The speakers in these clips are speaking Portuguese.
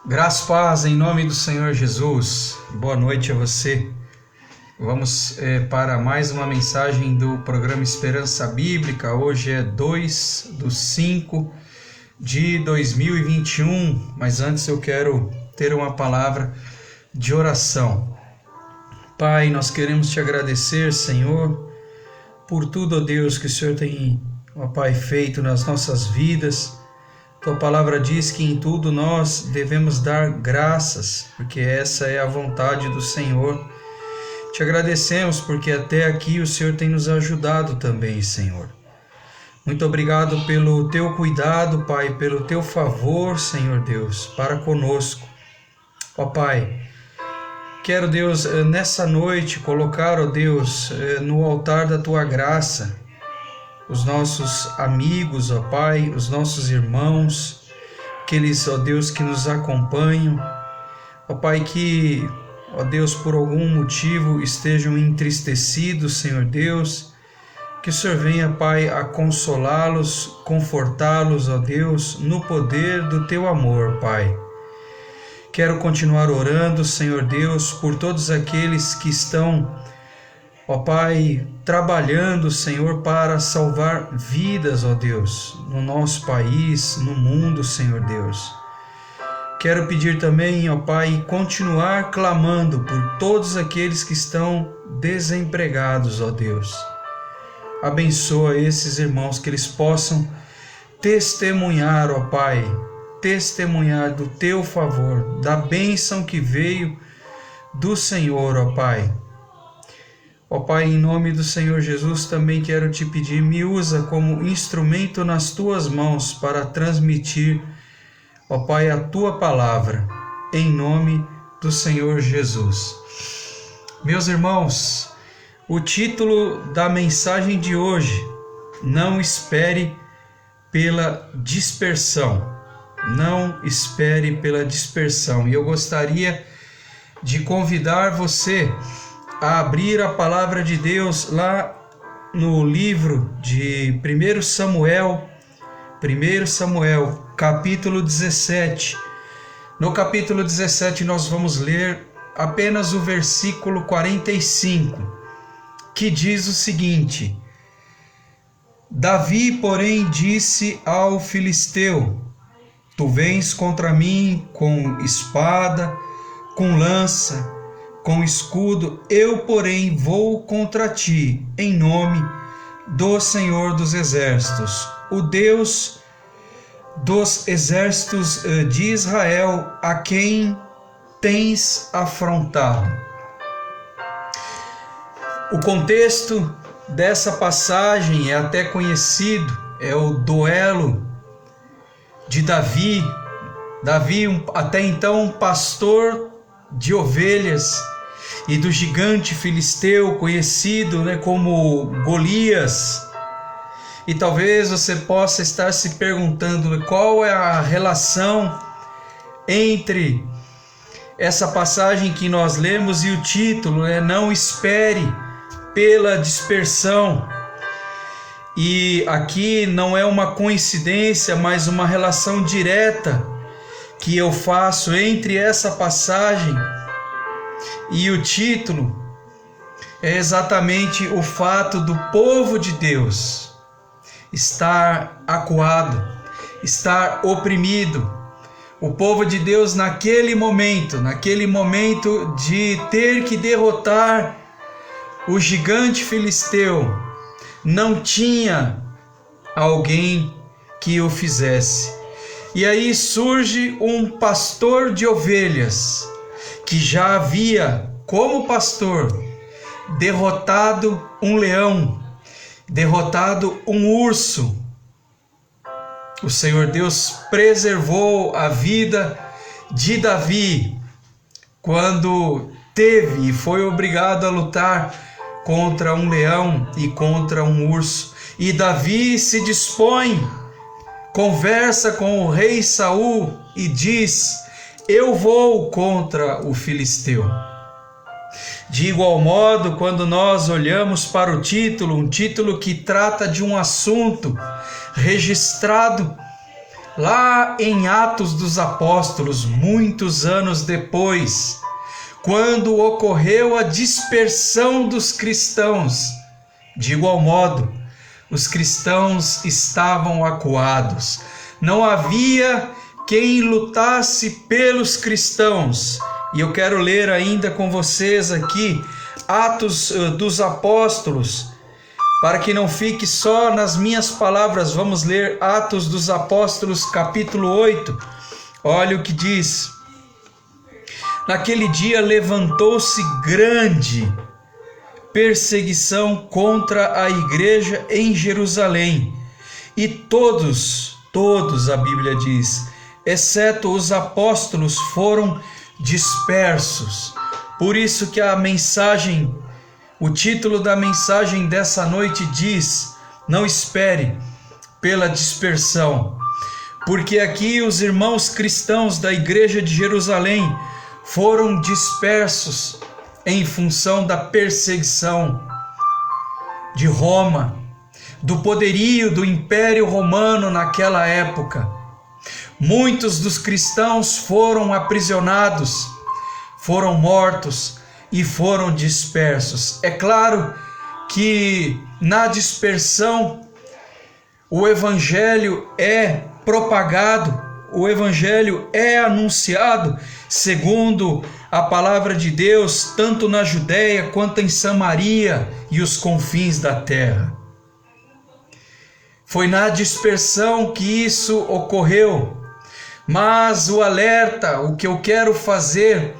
Graça e paz em nome do Senhor Jesus. Boa noite a você. Vamos para mais uma mensagem do programa Esperança Bíblica. Hoje é 2/5 de 2021, mas antes eu quero ter uma palavra de oração. Pai, nós queremos te agradecer, Senhor, por tudo, ó Deus, que o Senhor tem, ó Pai, feito nas nossas vidas. Tua palavra diz que em tudo nós devemos dar graças, porque essa é a vontade do Senhor. Te agradecemos porque até aqui o Senhor tem nos ajudado também, Senhor. Muito obrigado pelo teu cuidado, Pai, pelo teu favor, Senhor Deus, para conosco. Ó Pai, quero, Deus, nessa noite colocar, ó Deus, no altar da tua graça, os nossos amigos, ó Pai, os nossos irmãos, aqueles, ó Deus, que nos acompanham, ó Pai, que, ó Deus, por algum motivo estejam entristecidos, Senhor Deus, que o Senhor venha, Pai, a consolá-los, confortá-los, ó Deus, no poder do Teu amor, Pai. Quero continuar orando, Senhor Deus, por todos aqueles que estão, ó Pai, trabalhando, Senhor, para salvar vidas, ó Deus, no nosso país, no mundo, Senhor Deus. Quero pedir também, ó Pai, continuar clamando por todos aqueles que estão desempregados, ó Deus. Abençoa esses irmãos, que eles possam testemunhar, ó Pai, testemunhar do Teu favor, da bênção que veio do Senhor, ó Pai. Ó Pai, em nome do Senhor Jesus, também quero te pedir, me usa como instrumento nas Tuas mãos para transmitir, ó Pai, a Tua palavra, em nome do Senhor Jesus. Meus irmãos, o título da mensagem de hoje: não espere pela dispersão. Não espere pela dispersão. E eu gostaria de convidar você a abrir a palavra de Deus lá no livro de 1 Samuel, capítulo 17. No capítulo 17 nós vamos ler apenas o versículo 45, que diz o seguinte: Davi, porém, disse ao filisteu: Tu vens contra mim com espada, com lança, com escudo, eu, porém, vou contra ti, em nome do Senhor dos Exércitos, o Deus dos exércitos de Israel, a quem tens afrontado. O contexto dessa passagem é até conhecido, é o duelo de Davi. Davi, até então pastor de ovelhas, e do gigante filisteu conhecido, como Golias. E talvez você possa estar se perguntando qual é a relação entre essa passagem que nós lemos e o título, não espere pela dispersão. E aqui não é uma coincidência, mas uma relação direta que eu faço entre essa passagem e o título. É exatamente o fato do povo de Deus estar acuado, estar oprimido. O povo de Deus naquele momento de ter que derrotar o gigante filisteu, não tinha alguém que o fizesse. E aí surge um pastor de ovelhas que já havia, como pastor, derrotado um leão, derrotado um urso. O Senhor Deus preservou a vida de Davi quando teve e foi obrigado a lutar contra um leão e contra um urso. E Davi se dispõe, conversa com o rei Saul e diz: eu vou contra o filisteu. De igual modo, quando nós olhamos para o título, um título que trata de um assunto registrado lá em Atos dos Apóstolos, muitos anos depois, quando ocorreu a dispersão dos cristãos. De igual modo, os cristãos estavam acuados. Não havia quem lutasse pelos cristãos. E eu quero ler ainda com vocês aqui Atos dos Apóstolos, para que não fique só nas minhas palavras. Vamos ler Atos dos Apóstolos, capítulo 8. Olha o que diz. Naquele dia levantou-se grande perseguição contra a igreja em Jerusalém, e todos, a Bíblia diz, exceto os apóstolos, foram dispersos. Por isso que a mensagem, o título da mensagem dessa noite diz: não espere pela dispersão, porque aqui os irmãos cristãos da igreja de Jerusalém foram dispersos em função da perseguição de Roma, do poderio do Império Romano naquela época. Muitos dos cristãos foram aprisionados, foram mortos e foram dispersos. É claro que na dispersão o Evangelho é propagado, o Evangelho é anunciado segundo a palavra de Deus, tanto na Judéia quanto em Samaria e os confins da terra. Foi na dispersão que isso ocorreu. Mas o alerta, o que eu quero fazer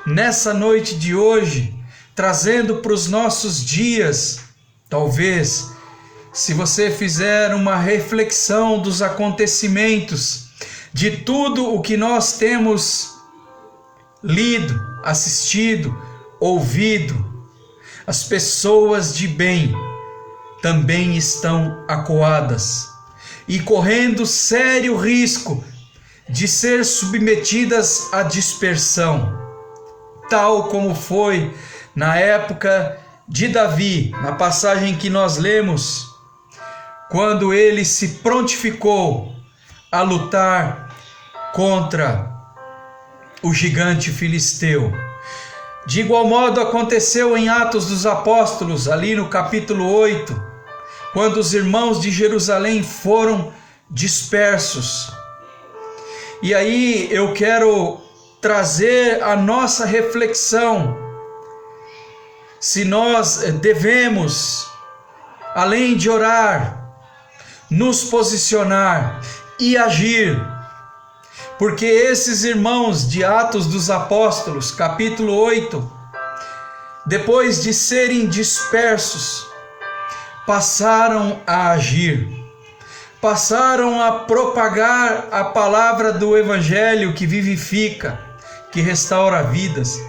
nessa noite de hoje, trazendo para os nossos dias, talvez, se você fizer uma reflexão dos acontecimentos, de tudo o que nós temos lido, assistido, ouvido, as pessoas de bem também estão acuadas e correndo sério risco de ser submetidas à dispersão, tal como foi na época de Davi, na passagem que nós lemos, quando ele se prontificou a lutar contra o gigante filisteu. De igual modo aconteceu em Atos dos Apóstolos, ali no capítulo 8, quando os irmãos de Jerusalém foram dispersos. E aí eu quero trazer a nossa reflexão, se nós devemos, além de orar, nos posicionar e agir, porque esses irmãos de Atos dos Apóstolos, capítulo 8, depois de serem dispersos, passaram a agir, passaram a propagar a palavra do Evangelho que vivifica, que restaura vidas,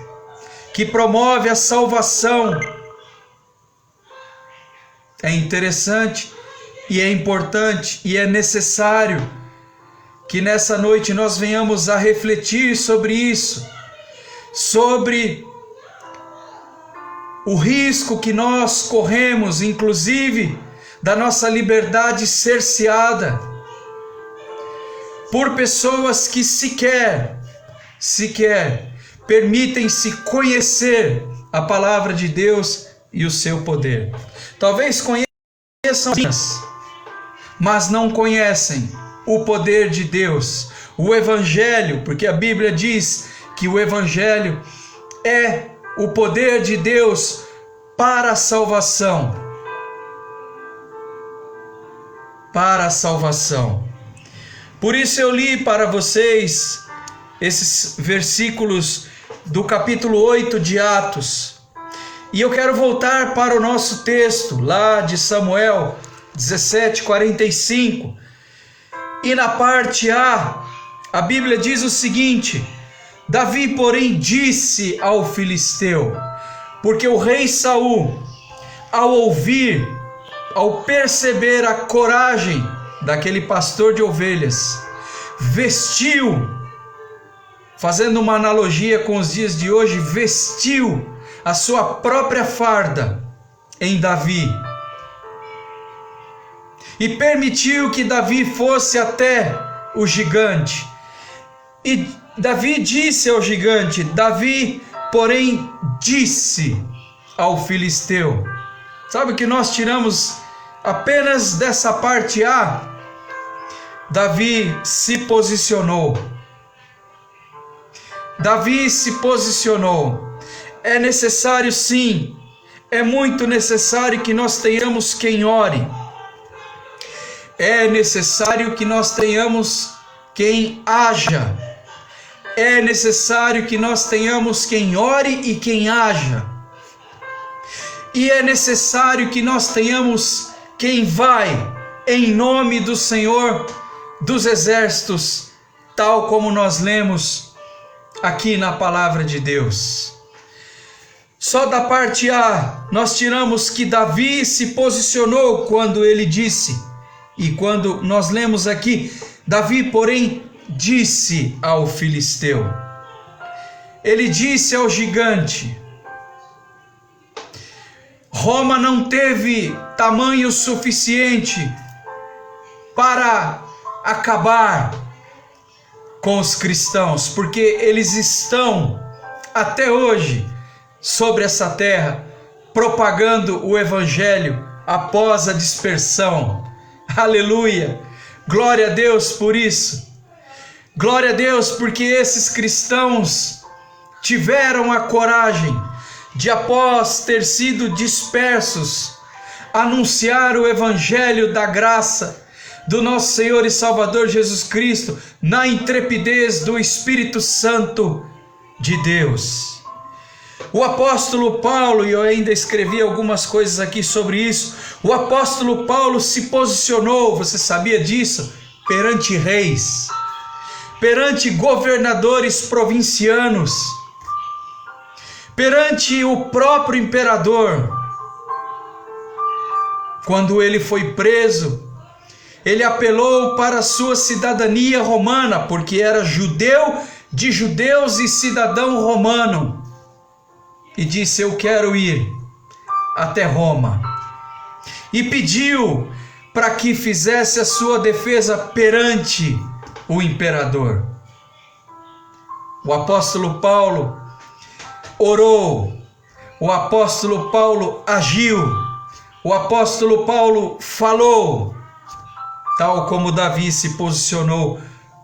que promove a salvação. É interessante e é importante e é necessário que nessa noite nós venhamos a refletir sobre isso, sobre o risco que nós corremos, inclusive da nossa liberdade cerceada, por pessoas que sequer permitem-se conhecer a palavra de Deus e o seu poder. Talvez conheçam, mas não conhecem o poder de Deus, o Evangelho, porque a Bíblia diz que o Evangelho é o poder de Deus para a salvação. Para a salvação. Por isso eu li para vocês esses versículos do capítulo 8 de Atos. E eu quero voltar para o nosso texto, lá de Samuel 17:45. E na parte a Bíblia diz o seguinte: Davi, porém, disse ao filisteu, porque o rei Saul, ao perceber a coragem daquele pastor de ovelhas, vestiu, fazendo uma analogia com os dias de hoje, vestiu a sua própria farda em Davi, e permitiu que Davi fosse até o gigante. E Davi disse ao gigante, Davi, porém, disse ao filisteu. Sabe o que nós tiramos apenas dessa parte A? Davi se posicionou. Davi se posicionou. É necessário, sim, é muito necessário que nós tenhamos quem ore. É necessário que nós tenhamos quem haja. É necessário que nós tenhamos quem ore e quem haja. E é necessário que nós tenhamos quem vai em nome do Senhor dos Exércitos, tal como nós lemos aqui na palavra de Deus. Só da parte A nós tiramos que Davi se posicionou quando ele disse, e quando nós lemos aqui, Davi, porém, disse ao filisteu. Ele disse ao gigante. Roma não teve tamanho suficiente para acabar com os cristãos, porque eles estão até hoje sobre essa terra propagando o evangelho após a dispersão. Aleluia! Glória a Deus por isso. Glória a Deus porque esses cristãos tiveram a coragem de, após ter sido dispersos, anunciar o evangelho da graça do nosso Senhor e Salvador Jesus Cristo, na intrepidez do Espírito Santo de Deus. O apóstolo Paulo, e eu ainda escrevi algumas coisas aqui sobre isso, o apóstolo Paulo se posicionou, você sabia disso? Perante reis, perante governadores provincianos, perante o próprio imperador. Quando ele foi preso, ele apelou para a sua cidadania romana, porque era judeu de judeus e cidadão romano, e disse: eu quero ir até Roma, e pediu para que fizesse a sua defesa perante o imperador. O apóstolo Paulo orou, o apóstolo Paulo agiu, o apóstolo Paulo falou, tal como Davi se posicionou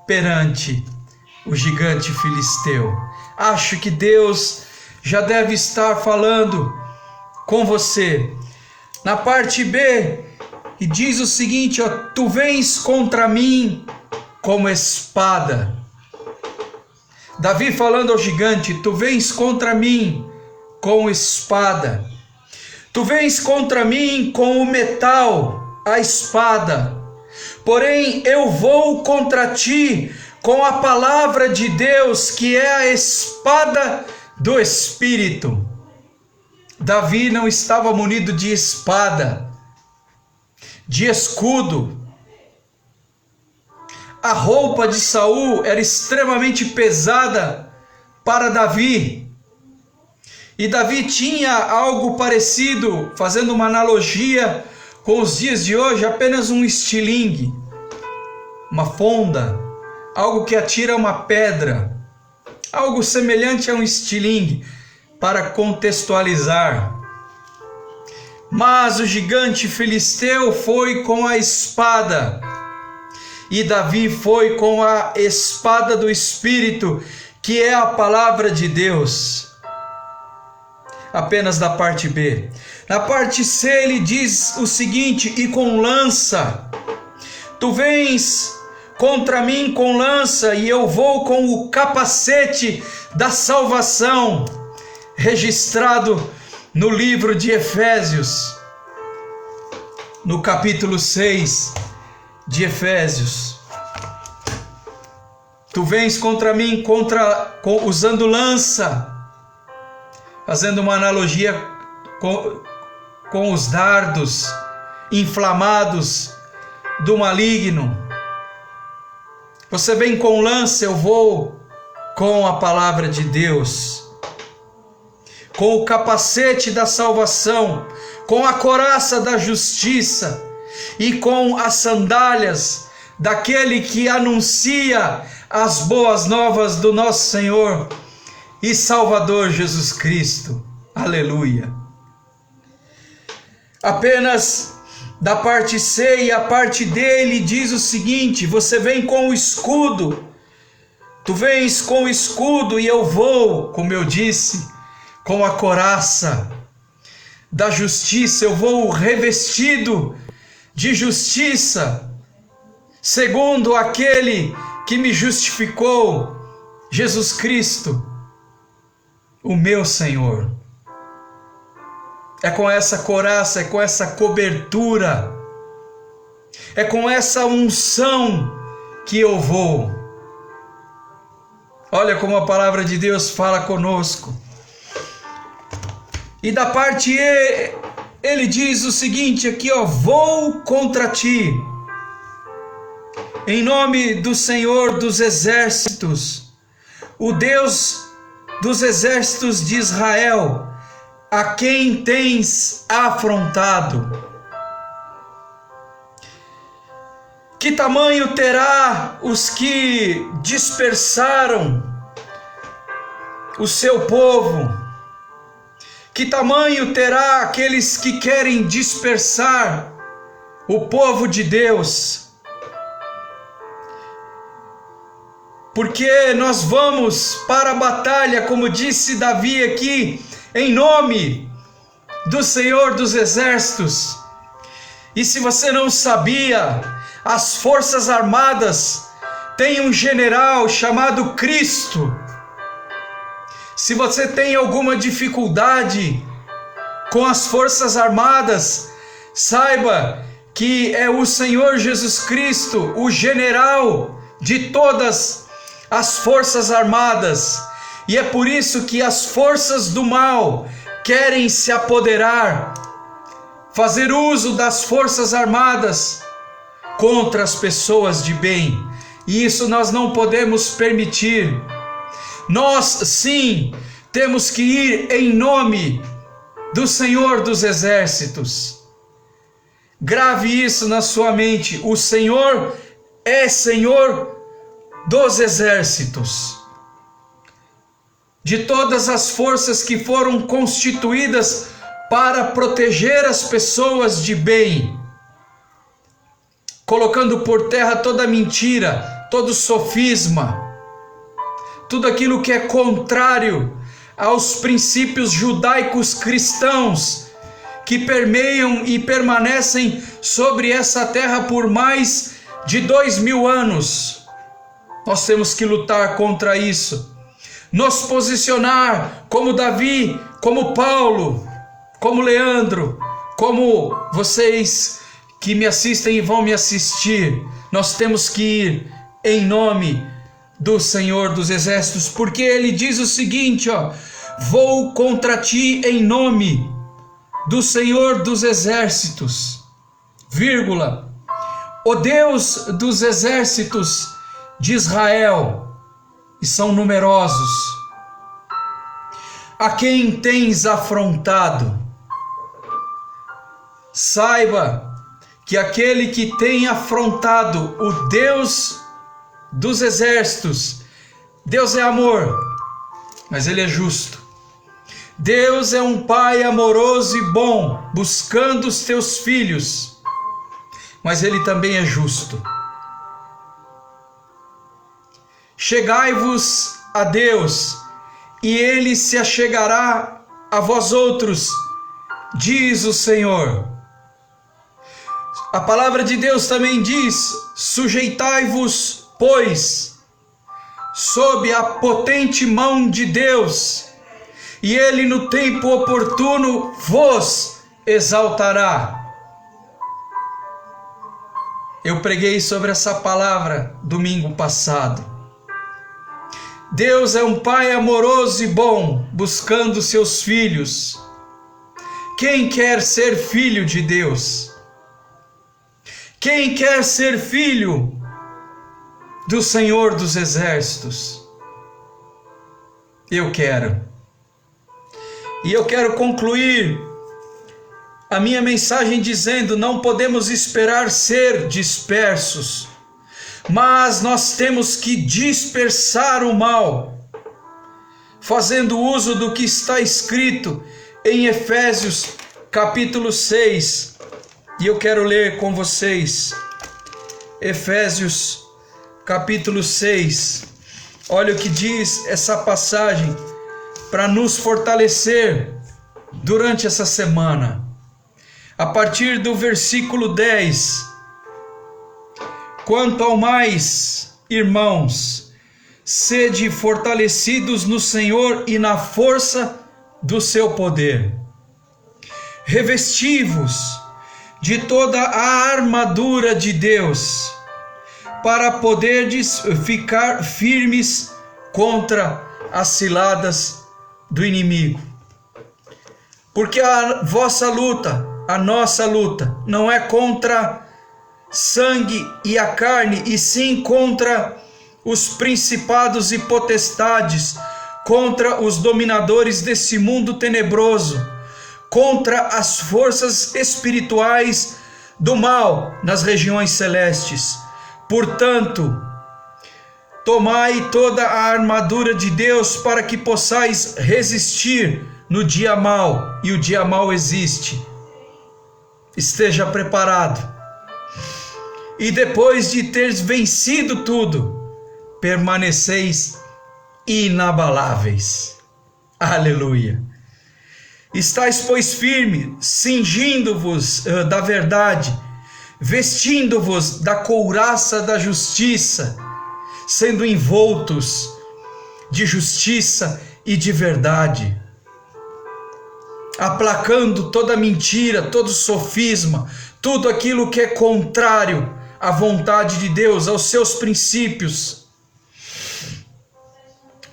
perante o gigante filisteu. Acho que Deus já deve estar falando com você. Na parte B, e diz o seguinte, ó, tu vens contra mim como espada. Davi falando ao gigante, tu vens contra mim com espada. Tu vens contra mim com o metal, a espada. Porém, eu vou contra ti com a palavra de Deus, que é a espada do Espírito. Davi não estava munido de espada, de escudo. A roupa de Saul era extremamente pesada para Davi. E Davi tinha algo parecido, fazendo uma analogia com os dias de hoje, apenas um estilingue, uma fonda, algo que atira uma pedra, algo semelhante a um estilingue, para contextualizar. Mas o gigante filisteu foi com a espada, e Davi foi com a espada do Espírito, que é a palavra de Deus. Apenas da parte B. Na parte C ele diz o seguinte: e com lança, tu vens contra mim com lança, e eu vou com o capacete da salvação, registrado no livro de Efésios, no capítulo 6 de Efésios. Tu vens contra mim usando lança, fazendo uma analogia com os dardos inflamados do maligno. Você vem com lança, eu vou com a palavra de Deus, com o capacete da salvação, com a couraça da justiça e com as sandálias daquele que anuncia as boas novas do nosso Senhor e Salvador Jesus Cristo. Aleluia! Apenas da parte C e a parte D ele diz o seguinte: você vem com o escudo, tu vens com o escudo e eu vou, como eu disse, com a couraça da justiça, eu vou revestido de justiça, segundo aquele que me justificou, Jesus Cristo, o meu Senhor. É com essa couraça, é com essa cobertura, é com essa unção que eu vou. Olha como a palavra de Deus fala conosco. E da parte E, ele diz o seguinte aqui, ó: vou contra ti, em nome do Senhor dos exércitos, o Deus dos exércitos de Israel, a quem tens afrontado. Que tamanho terá os que dispersaram o seu povo? Que tamanho terá aqueles que querem dispersar o povo de Deus? Porque nós vamos para a batalha, como disse Davi aqui, em nome do Senhor dos Exércitos. E se você não sabia, as Forças Armadas têm um general chamado Cristo. Se você tem alguma dificuldade com as Forças Armadas, saiba que é o Senhor Jesus Cristo, o general de todas as Forças Armadas. E é por isso que as forças do mal querem se apoderar, fazer uso das Forças Armadas contra as pessoas de bem. E isso nós não podemos permitir. Nós sim temos que ir em nome do Senhor dos Exércitos. Grave isso na sua mente: o Senhor é Senhor dos Exércitos, de todas as forças que foram constituídas para proteger as pessoas de bem, colocando por terra toda mentira, todo sofisma, tudo aquilo que é contrário aos princípios judaicos cristãos que permeiam e permanecem sobre essa terra por mais de 2000 anos. Nós temos que lutar contra isso, nos posicionar como Davi, como Paulo, como Leandro, como vocês que me assistem e vão me assistir. Nós temos que ir em nome do Senhor dos Exércitos, porque ele diz o seguinte, ó: vou contra ti em nome do Senhor dos Exércitos, vírgula, o Deus dos exércitos de Israel, e são numerosos, a quem tens afrontado. Saiba que aquele que tem afrontado o Deus dos exércitos, Deus é amor, mas ele é justo. Deus é um pai amoroso e bom, buscando os teus filhos, mas ele também é justo. Chegai-vos a Deus, e ele se achegará a vós outros, diz o Senhor. A palavra de Deus também diz: sujeitai-vos, pois, sob a potente mão de Deus, e ele no tempo oportuno vos exaltará. Eu preguei sobre essa palavra domingo passado. Deus é um pai amoroso e bom, buscando seus filhos. Quem quer ser filho de Deus? Quem quer ser filho do Senhor dos Exércitos? Eu quero. E eu quero concluir a minha mensagem dizendo: não podemos esperar ser dispersos, mas nós temos que dispersar o mal, fazendo uso do que está escrito em Efésios capítulo 6. E eu quero ler com vocês Efésios capítulo 6. Olha o que diz essa passagem para nos fortalecer durante essa semana. A partir do versículo 10. Quanto ao mais, irmãos, sede fortalecidos no Senhor e na força do seu poder. Revesti-vos de toda a armadura de Deus, para poderdes ficar firmes contra as ciladas do inimigo. Porque a vossa luta, a nossa luta, não é contra sangue e a carne, e sim contra os principados e potestades, contra os dominadores desse mundo tenebroso, contra as forças espirituais do mal nas regiões celestes. Portanto, tomai toda a armadura de Deus para que possais resistir no dia mau, e o dia mau existe. Esteja preparado. E depois de teres vencido tudo, permaneceis inabaláveis. Aleluia. Estais, pois, firme, cingindo-vos da verdade, vestindo-vos da couraça da justiça, sendo envoltos de justiça e de verdade, aplacando toda mentira, todo sofisma, tudo aquilo que é contrário à vontade de Deus, aos seus princípios.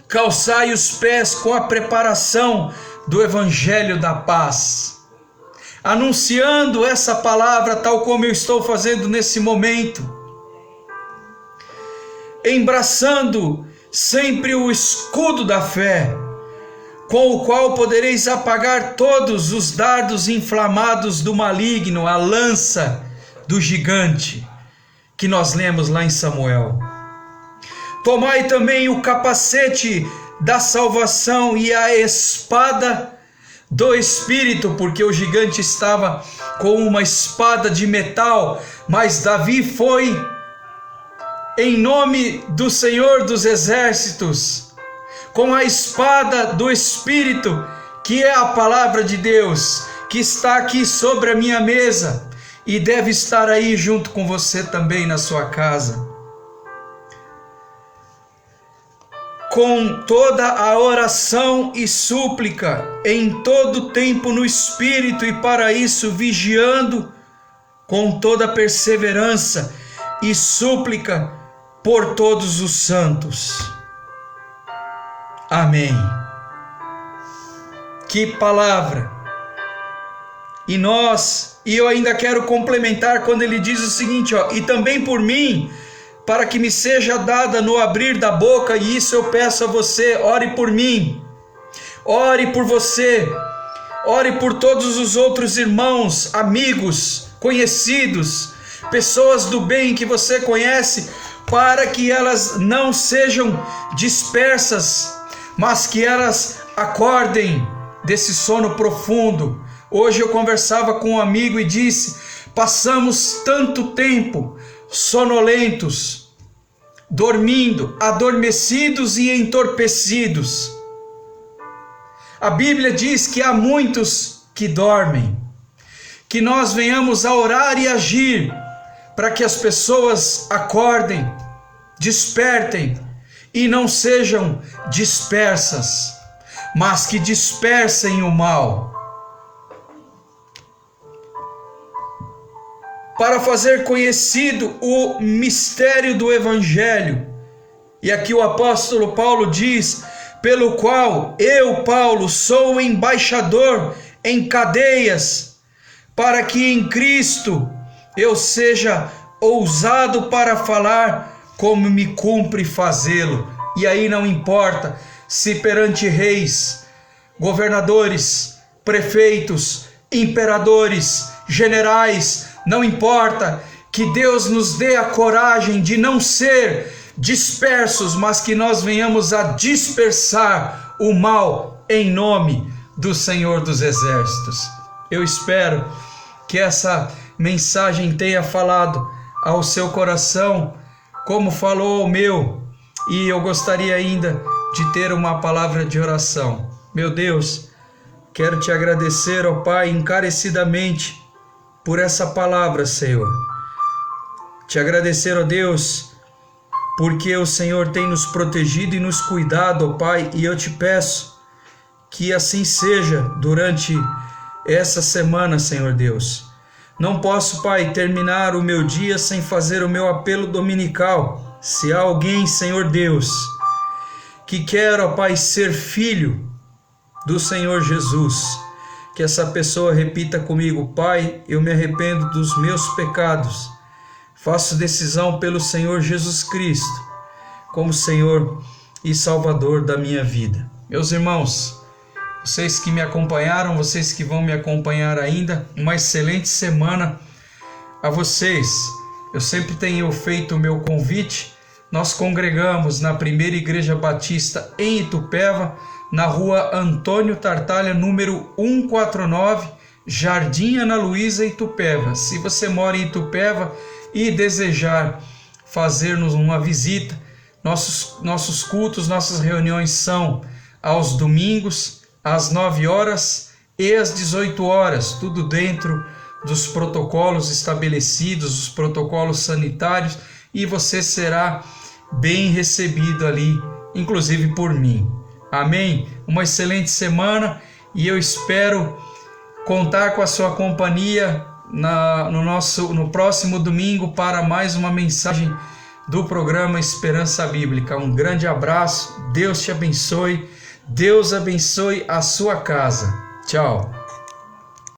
Calçai os pés com a preparação do Evangelho da paz, anunciando essa palavra tal como eu estou fazendo nesse momento, embraçando sempre o escudo da fé, com o qual podereis apagar todos os dardos inflamados do maligno, a lança do gigante, que nós lemos lá em Samuel. Tomai também o capacete da salvação e a espada do Espírito, porque o gigante estava com uma espada de metal, mas Davi foi em nome do Senhor dos Exércitos, com a espada do Espírito, que é a palavra de Deus, que está aqui sobre a minha mesa e deve estar aí junto com você também na sua casa. Com toda a oração e súplica, em todo tempo no Espírito, e para isso vigiando com toda perseverança e súplica por todos os santos. Amém. Que palavra! E eu ainda quero complementar quando ele diz o seguinte, e também por mim, para que me seja dada no abrir da boca, e isso eu peço a você, ore por mim, ore por você, ore por todos os outros irmãos, amigos, conhecidos, pessoas do bem que você conhece, para que elas não sejam dispersas, mas que elas acordem desse sono profundo. Hoje eu conversava com um amigo e disse: passamos tanto tempo sonolentos, dormindo, adormecidos e entorpecidos. A Bíblia diz que há muitos que dormem, que nós venhamos a orar e agir para que as pessoas acordem, despertem e não sejam dispersas, mas que dispersem o mal, para fazer conhecido o mistério do Evangelho. E aqui o apóstolo Paulo diz: pelo qual eu, Paulo, sou embaixador em cadeias, para que em Cristo eu seja ousado para falar como me cumpre fazê-lo. E aí não importa se perante reis, governadores, prefeitos, imperadores, generais, não importa Que Deus nos dê a coragem de não ser dispersos, mas que nós venhamos a dispersar o mal em nome do Senhor dos Exércitos. Eu espero que essa mensagem tenha falado ao seu coração, como falou ao meu, e eu gostaria ainda de ter uma palavra de oração. Meu Deus, quero te agradecer, ó Pai, encarecidamente por essa palavra, Senhor. Te agradecer, ó Deus, porque o Senhor tem nos protegido e nos cuidado, ó Pai, e eu te peço que assim seja durante essa semana, Senhor Deus. Não posso, Pai, terminar o meu dia sem fazer o meu apelo dominical. Se há alguém, Senhor Deus, que quer, ó Pai, ser filho do Senhor Jesus, que essa pessoa repita comigo: Pai, eu me arrependo dos meus pecados. Faço decisão pelo Senhor Jesus Cristo como Senhor e Salvador da minha vida. Meus irmãos, vocês que me acompanharam, vocês que vão me acompanhar ainda, uma excelente semana a vocês. Eu sempre tenho feito o meu convite. Nós congregamos na Primeira Igreja Batista em Itupeva, na rua Antônio Tartaglia, número 149, Jardim Ana Luísa, Itupeva. Se você mora em Itupeva e desejar fazer-nos uma visita, nossos cultos, nossas reuniões são aos domingos, às 9 horas e às 18 horas, tudo dentro dos protocolos estabelecidos, os protocolos sanitários, e você será bem recebido ali, inclusive por mim. Amém? Uma excelente semana, e eu espero contar com a sua companhia no próximo domingo para mais uma mensagem do programa Esperança Bíblica. Um grande abraço, Deus te abençoe, Deus abençoe a sua casa. Tchau.